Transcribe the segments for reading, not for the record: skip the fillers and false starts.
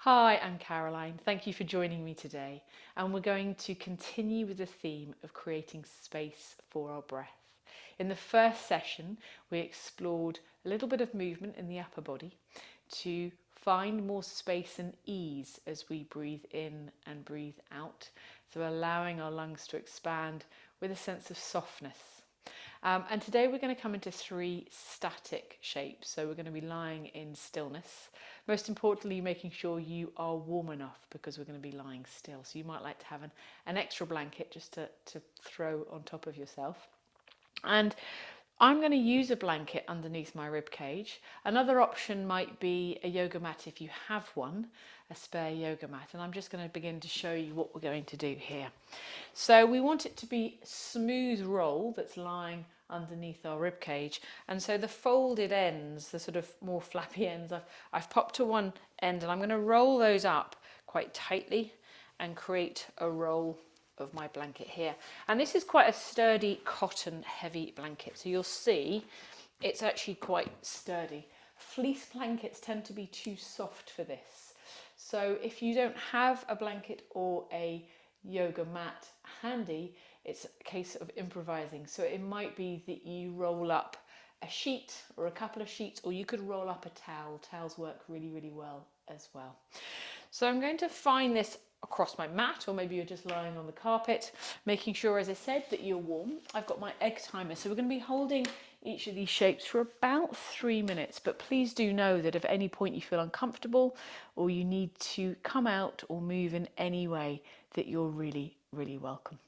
Hi, I'm Caroline. Thank you for joining me today. And we're going to continue with the theme of creating space for our breath. In the first session, we explored a little bit of movement in the upper body to find more space and ease as we breathe in and breathe out. So allowing our lungs to expand with a sense of softness. And today we're going to come into three static shapes. So we're going to be lying in stillness. Most importantly, making sure you are warm enough because we're going to be lying still. So you might like to have an extra blanket just to throw on top of yourself. And I'm going to use a blanket underneath my rib cage. Another option might be a yoga mat if you have one, a spare yoga mat. And I'm just going to begin to show you what we're going to do here. So we want it to be smooth roll that's lying underneath our rib cage. And so the folded ends, the sort of more flappy ends, I've popped to one end and I'm going to roll those up quite tightly and create a roll of my blanket here. And this is quite a sturdy cotton heavy blanket, so you'll see it's actually quite sturdy. Fleece blankets tend to be too soft for this, so if you don't have a blanket or a yoga mat handy, it's a case of improvising. So it might be that you roll up a sheet or a couple of sheets, or you could roll up a towel. Towels work really well as well. So I'm going to find this across my mat, or maybe you're just lying on the carpet, making sure, as I said, that you're warm. I've got my egg timer, so we're going to be holding each of these shapes for about 3 minutes, but please do know that if at any point you feel uncomfortable or you need to come out or move in any way, that you're really welcome.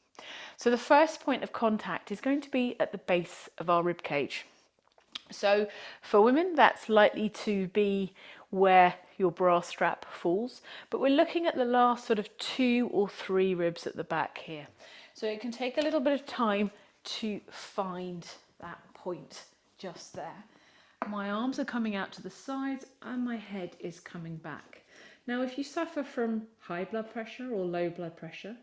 So the first point of contact is going to be at the base of our rib cage. So for women, that's likely to be where your bra strap falls, but we're looking at the last sort of 2 or 3 ribs at the back here. So it can take a little bit of time to find that point just there. My arms are coming out to the sides and my head is coming back. Now, if you suffer from high blood pressure or low blood pressure,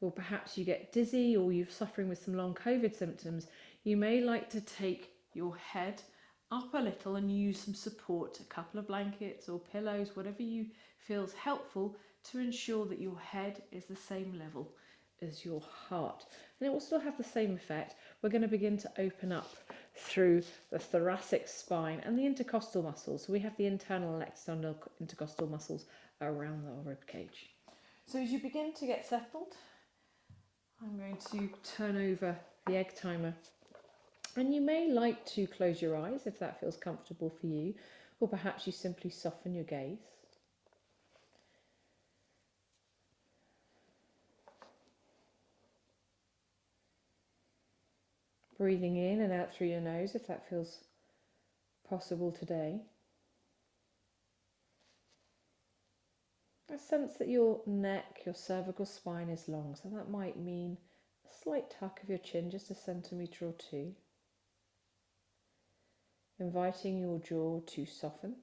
or perhaps you get dizzy or you're suffering with some long COVID symptoms, you may like to take your head up a little and use some support, a couple of blankets or pillows, whatever you feels helpful, to ensure that your head is the same level as your heart. And it will still have the same effect. We're going to begin to open up through the thoracic spine and the intercostal muscles. So we have the internal and external intercostal muscles around the rib cage. So as you begin to get settled, I'm going to turn over the egg timer. And you may like to close your eyes if that feels comfortable for you, or perhaps you simply soften your gaze. Breathing in and out through your nose if that feels possible today. I sense that your neck, your cervical spine is long, so that might mean a slight tuck of your chin, just a centimetre or 2. Inviting your jaw to soften.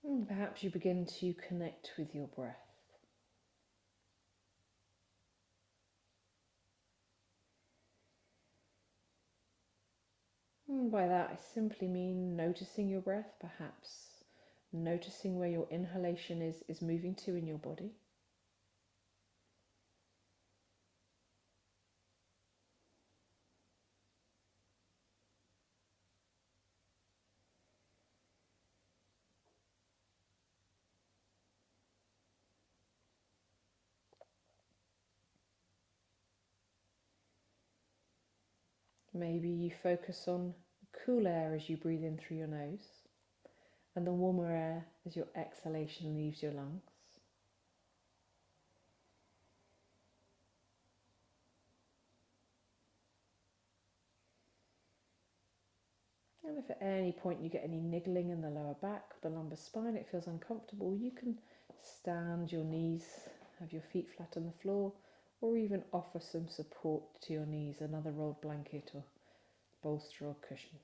And perhaps you begin to connect with your breath. And by that, I simply mean noticing your breath, perhaps noticing where your inhalation is moving to in your body. Maybe you focus on cool air as you breathe in through your nose and the warmer air as your exhalation leaves your lungs. And if at any point you get any niggling in the lower back, the lumbar spine, it feels uncomfortable, you can stand your knees, have your feet flat on the floor, or even offer some support to your knees, another rolled blanket or bolster or cushion.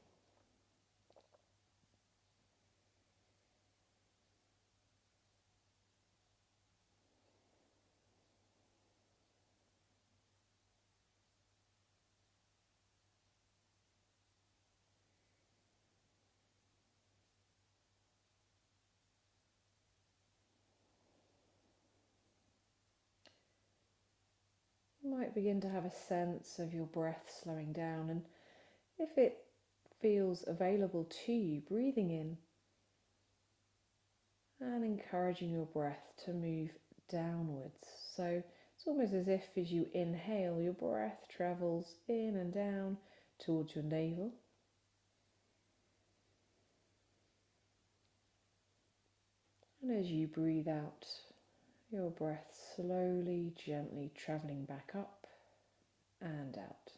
You might begin to have a sense of your breath slowing down, and if it feels available to you, breathing in and encouraging your breath to move downwards. So it's almost as if as you inhale, your breath travels in and down towards your navel. And as you breathe out, your breath slowly, gently travelling back up and out.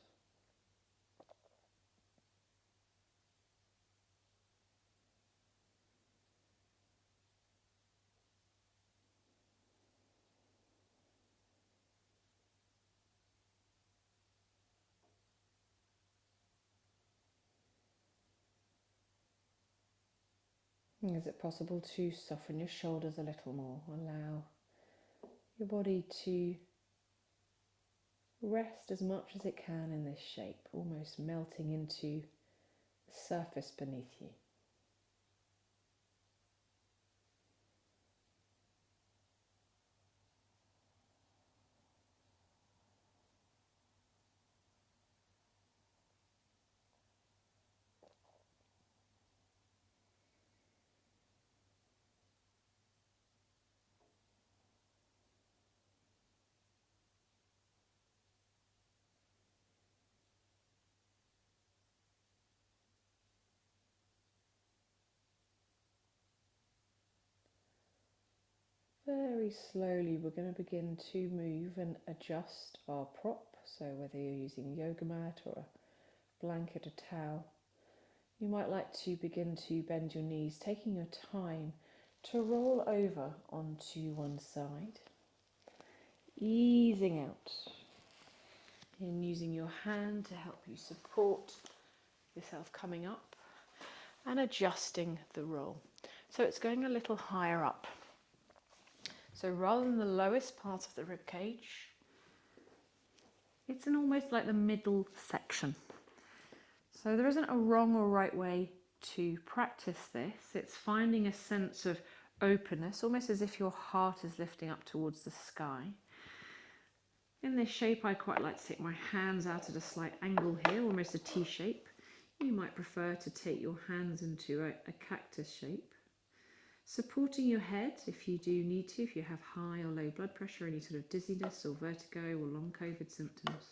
Is it possible to soften your shoulders a little more? Allow your body to rest as much as it can in this shape, almost melting into the surface beneath you. Very slowly we're going to begin to move and adjust our prop. So whether you're using a yoga mat or a blanket or towel, you might like to begin to bend your knees, taking your time to roll over onto one side, easing out and using your hand to help you support yourself coming up and adjusting the roll. So it's going a little higher up. So rather than the lowest part of the rib cage, it's in almost like the middle section. So there isn't a wrong or right way to practice this. It's finding a sense of openness, almost as if your heart is lifting up towards the sky. In this shape, I quite like to take my hands out at a slight angle here, almost a T shape. You might prefer to take your hands into a cactus shape. Supporting your head if you do need to, if you have high or low blood pressure, any sort of dizziness or vertigo or long COVID symptoms.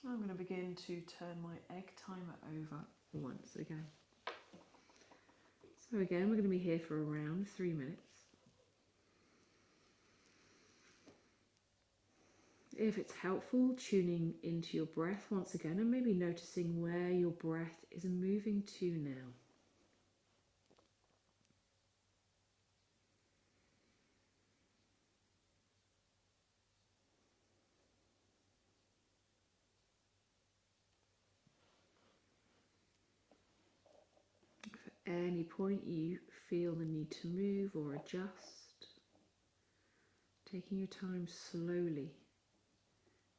I'm going to begin to turn my egg timer over once again. So again, we're going to be here for around 3 minutes. If it's helpful, tuning into your breath once again and maybe noticing where your breath is moving to now. If at any point you feel the need to move or adjust, taking your time slowly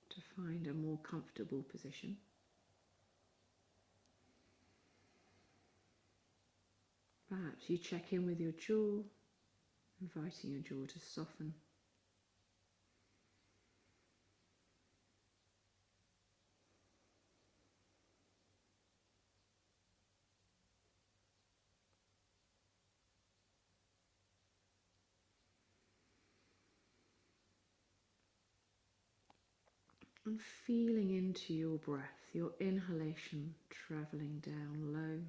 to find a more comfortable position. Perhaps you check in with your jaw, inviting your jaw to soften. And feeling into your breath, your inhalation travelling down low.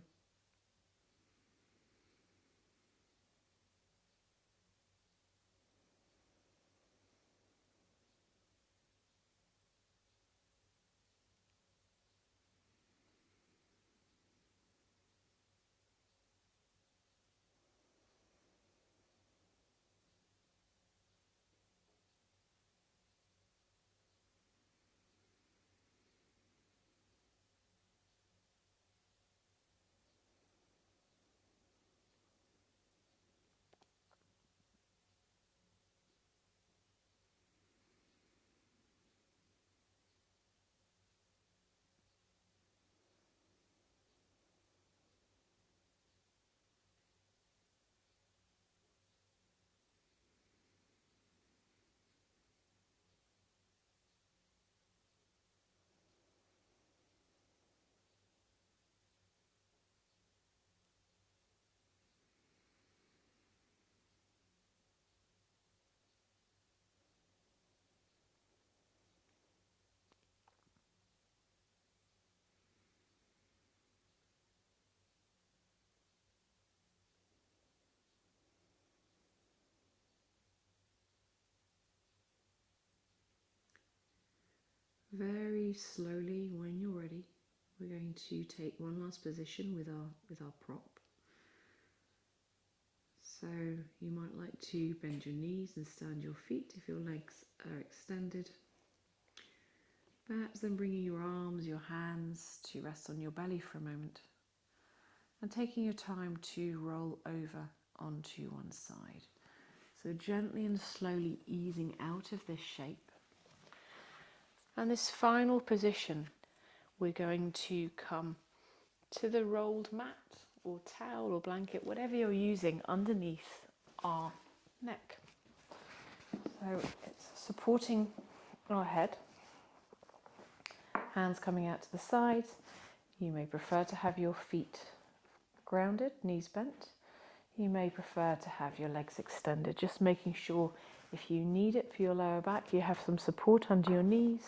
very slowly, when you're ready, we're going to take one last position with our prop. So you might like to bend your knees and stand your feet if your legs are extended. Perhaps then bringing your arms, your hands to rest on your belly for a moment, and taking your time to roll over onto one side. So gently and slowly easing out of this shape. And this final position, we're going to come to the rolled mat or towel or blanket, whatever you're using, underneath our neck. So it's supporting our head, hands coming out to the sides. You may prefer to have your feet grounded, knees bent. You may prefer to have your legs extended, just making sure if you need it for your lower back, you have some support under your knees.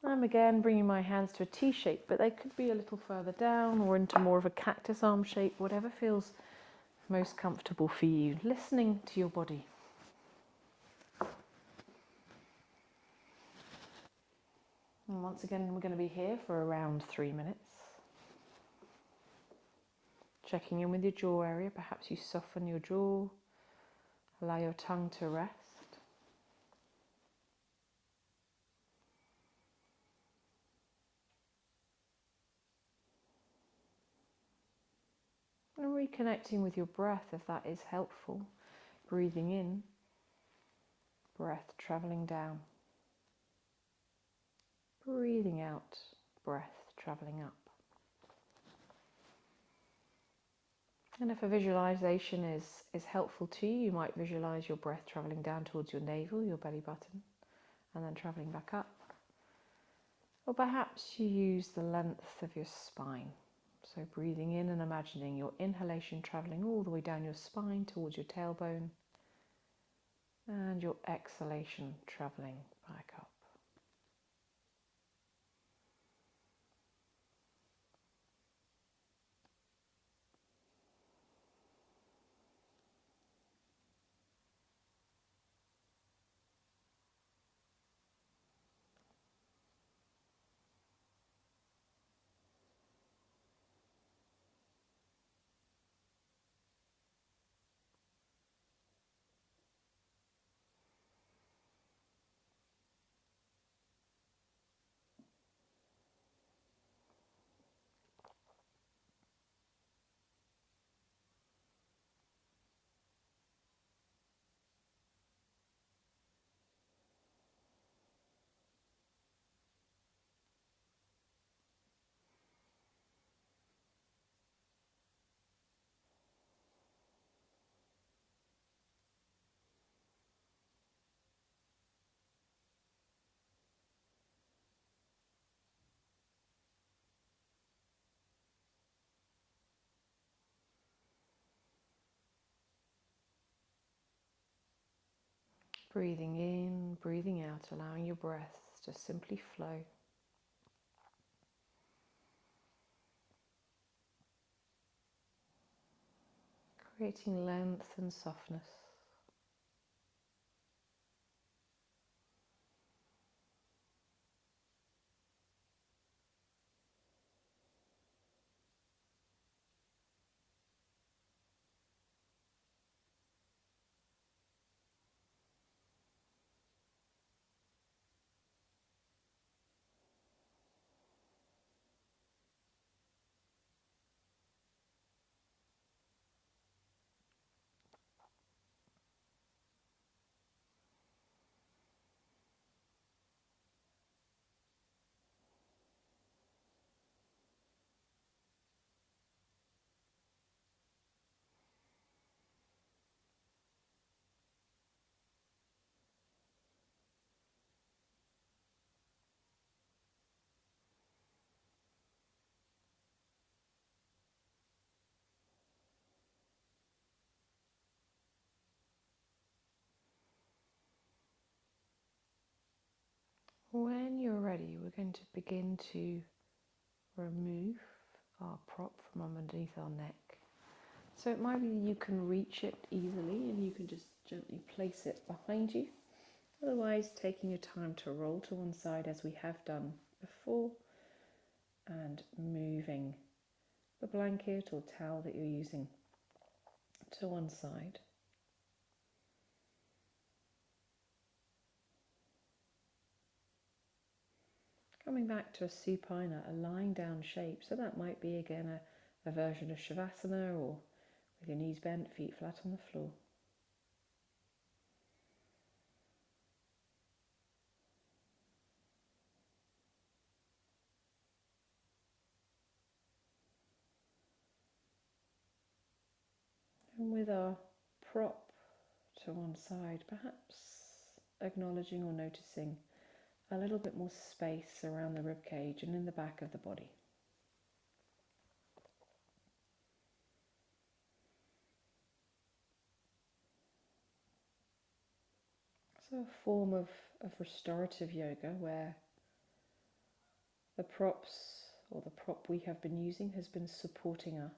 I'm again bringing my hands to a T shape, but they could be a little further down or into more of a cactus arm shape, whatever feels most comfortable for you, listening to your body. And once again, we're going to be here for around 3 minutes. Checking in with your jaw area, perhaps you soften your jaw, allow your tongue to rest. And reconnecting with your breath if that is helpful. Breathing in, breath travelling down. Breathing out, breath travelling up. And if a visualization is helpful to you, you might visualize your breath travelling down towards your navel, your belly button, and then travelling back up. Or perhaps you use the length of your spine. So breathing in and imagining your inhalation travelling all the way down your spine towards your tailbone, and your exhalation travelling back up. Breathing in, breathing out, allowing your breath to simply flow. Creating length and softness. When you're ready, we're going to begin to remove our prop from underneath our neck. So it might be you can reach it easily and you can just gently place it behind you, Otherwise, taking your time to roll to one side as we have done before, and moving the blanket or towel that you're using to one side. Coming back to a supine, a lying down shape. So that might be again a version of Shavasana, or with your knees bent, feet flat on the floor. And with our prop to one side, perhaps acknowledging or noticing a little bit more space around the rib cage and in the back of the body. So a form of restorative yoga where the props or the prop we have been using has been supporting us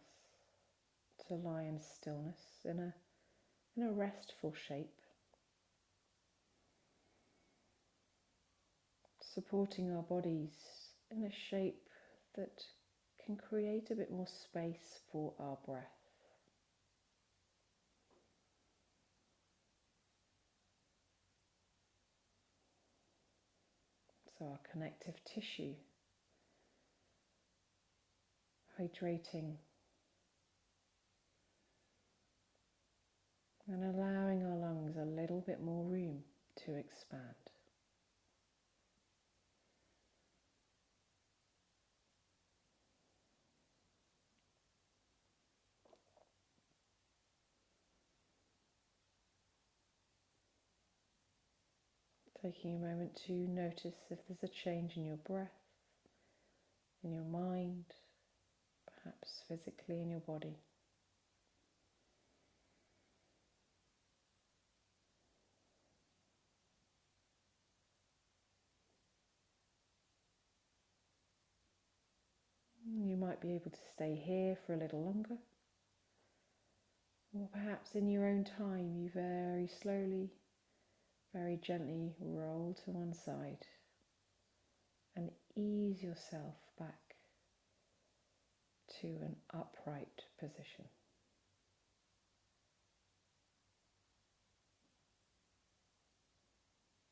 to lie in stillness in a restful shape, supporting our bodies in a shape that can create a bit more space for our breath. So our connective tissue hydrating and allowing our lungs a little bit more room to expand. Taking a moment to notice if there's a change in your breath, in your mind, perhaps physically in your body. You might be able to stay here for a little longer, or perhaps in your own time you very slowly, very gently roll to one side and ease yourself back to an upright position.